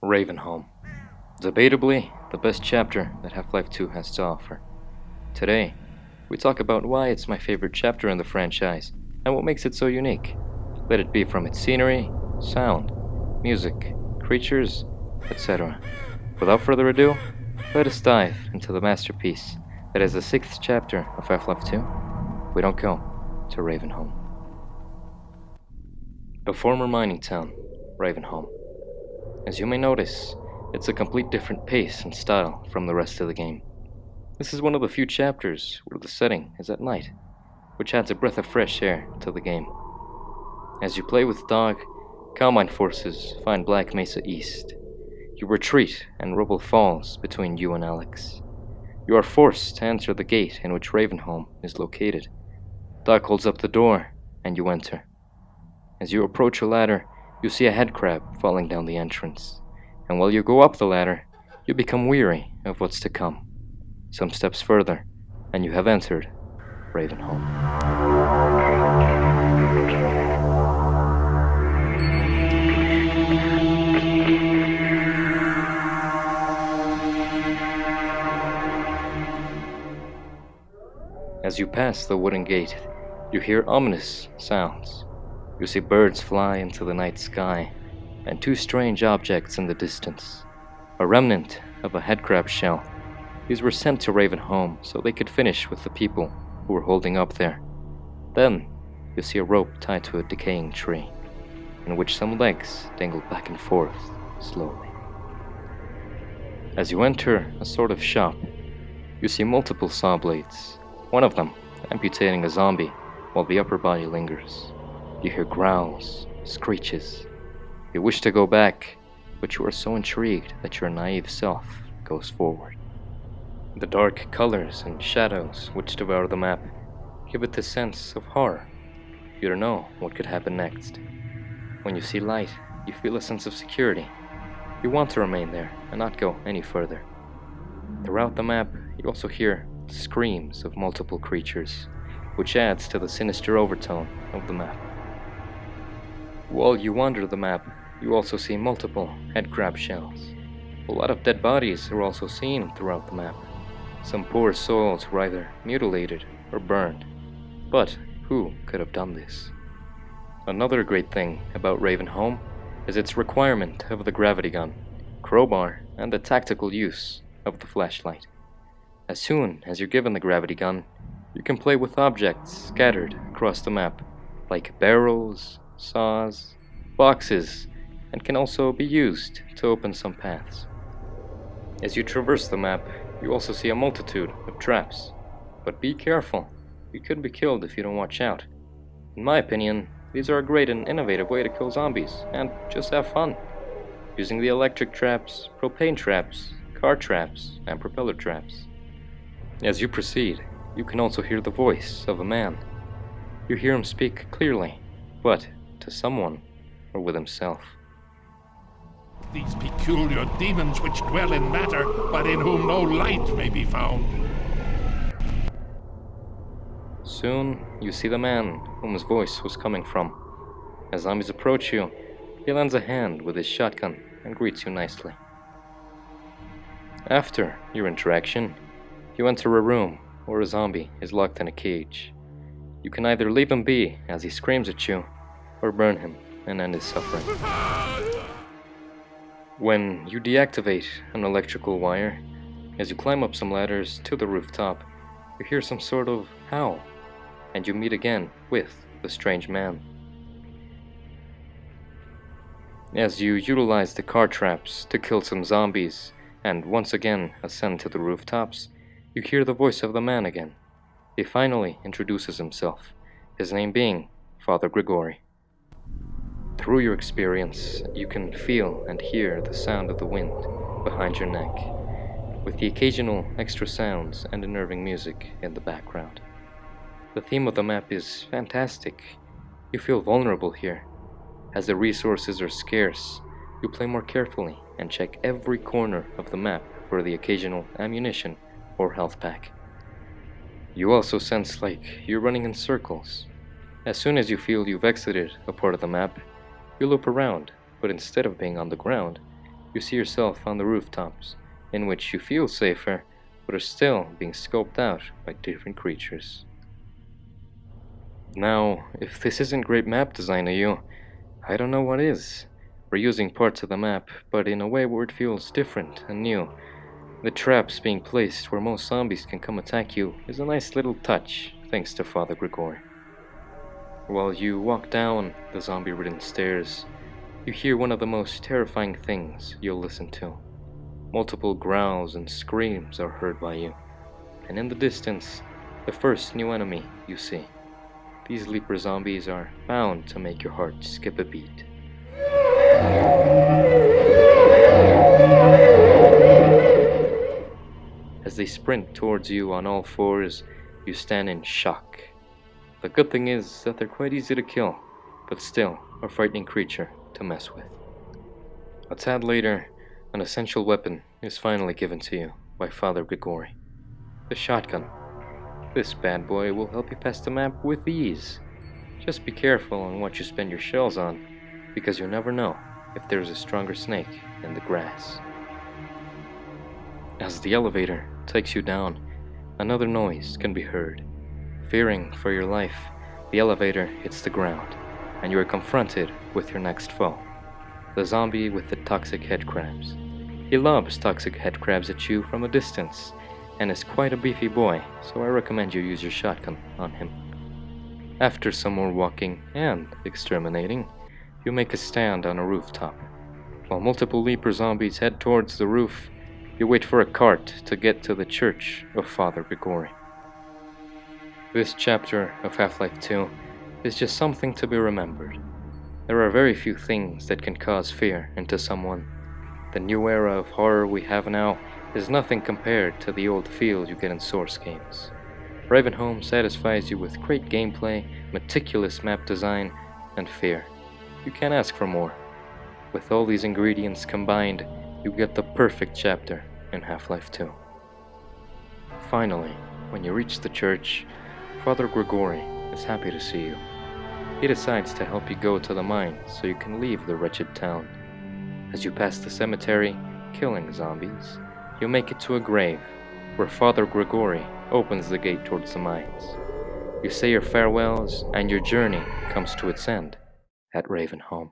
Ravenholm. Debatably, the best chapter that Half-Life 2 has to offer. Today, we talk about why it's my favorite chapter in the franchise and what makes it so unique. Let it be from its scenery, sound, music, creatures, etc. Without further ado, let us dive into the masterpiece that is the sixth chapter of Half-Life 2. We don't go to Ravenholm. A former mining town, Ravenholm. As you may notice, it's a complete different pace and style from the rest of the game. This is one of the few chapters where the setting is at night, which adds a breath of fresh air to the game. As you play with Dog, Combine forces find Black Mesa East. You retreat and rubble falls between you and Alex. You are forced to enter the gate in which Ravenholm is located. Dog holds up the door, and you enter. As you approach a ladder, you see a headcrab falling down the entrance, and while you go up the ladder, you become weary of what's to come. Some steps further, and you have entered Ravenholm. As you pass the wooden gate, you hear ominous sounds. You see birds fly into the night sky, and two strange objects in the distance. A remnant of a headcrab shell. These were sent to Ravenholm so they could finish with the people who were holding up there. Then, you see a rope tied to a decaying tree, in which some legs dangle back and forth slowly. As you enter a sort of shop, you see multiple saw blades, one of them amputating a zombie while the upper body lingers. You hear growls, screeches. You wish to go back, but you are so intrigued that your naive self goes forward. The dark colors and shadows which devour the map give it this sense of horror. You don't know what could happen next. When you see light, you feel a sense of security. You want to remain there and not go any further. Throughout the map, you also hear the screams of multiple creatures, which adds to the sinister overtone of the map. While you wander the map, you also see multiple headcrab shells. A lot of dead bodies are also seen throughout the map. Some poor souls were either mutilated or burned. But who could have done this? Another great thing about Ravenholm is its requirement of the gravity gun, crowbar, and the tactical use of the flashlight. As soon as you're given the gravity gun, you can play with objects scattered across the map, like barrels, saws, boxes, and can also be used to open some paths. As you traverse the map, you also see a multitude of traps. But be careful, you could be killed if you don't watch out. In my opinion, these are a great and innovative way to kill zombies, and just have fun. Using the electric traps, propane traps, car traps, and propeller traps. As you proceed, you can also hear the voice of a man. You hear him speak clearly, but to someone or with himself. These peculiar demons which dwell in matter, but in whom no light may be found. Soon, you see the man whom his voice was coming from. As zombies approach you, he lends a hand with his shotgun and greets you nicely. After your interaction, you enter a room where a zombie is locked in a cage. You can either leave him be as he screams at you, or burn him and end his suffering. When you deactivate an electrical wire, as you climb up some ladders to the rooftop, you hear some sort of howl, and you meet again with the strange man. As you utilize the car traps to kill some zombies and once again ascend to the rooftops, you hear the voice of the man again. He finally introduces himself, his name being Father Grigori. Through your experience, you can feel and hear the sound of the wind behind your neck, with the occasional extra sounds and unnerving music in the background. The theme of the map is fantastic. You feel vulnerable here. As the resources are scarce, you play more carefully and check every corner of the map for the occasional ammunition or health pack. You also sense like you're running in circles. As soon as you feel you've exited a part of the map, you loop around, but instead of being on the ground, You see yourself on the rooftops, in which you feel safer, but are still being scoped out by different creatures. Now, if this isn't great map design to you, I don't know what is. We're using parts of the map, but in a way where it feels different and new. The traps being placed where most zombies can come attack you is a nice little touch, thanks to Father Grigori. While you walk down the zombie-ridden stairs, you hear one of the most terrifying things you'll listen to. Multiple growls and screams are heard by you, and in the distance, the first new enemy you see. These leaper zombies are bound to make your heart skip a beat. As they sprint towards you on all fours, you stand in shock. The good thing is that they're quite easy to kill, but still a frightening creature to mess with. A tad later, an essential weapon is finally given to you by Father Grigori. The shotgun. This bad boy will help you pass the map with ease. Just be careful on what you spend your shells on, because you never know if there's a stronger snake in the grass. As the elevator takes you down, another noise can be heard. Fearing for your life, the elevator hits the ground, and you are confronted with your next foe, the zombie with the toxic head crabs. He lobs toxic head crabs at you from a distance, and is quite a beefy boy, so I recommend you use your shotgun on him. After some more walking and exterminating, you make a stand on a rooftop. While multiple leaper zombies head towards the roof, you wait for a cart to get to the church of Father Grigori. This chapter of Half-Life 2 is just something to be remembered. There are very few things that can cause fear into someone. The new era of horror we have now is nothing compared to the old feel you get in Source games. Ravenholm satisfies you with great gameplay, meticulous map design, and fear. You can't ask for more. With all these ingredients combined, you get the perfect chapter in Half-Life 2. Finally, when you reach the church, Father Grigori is happy to see you. He decides to help you go to the mine so you can leave the wretched town. As you pass the cemetery, killing zombies, you make it to a grave where Father Grigori opens the gate towards the mines. You say your farewells, and your journey comes to its end at Ravenholm.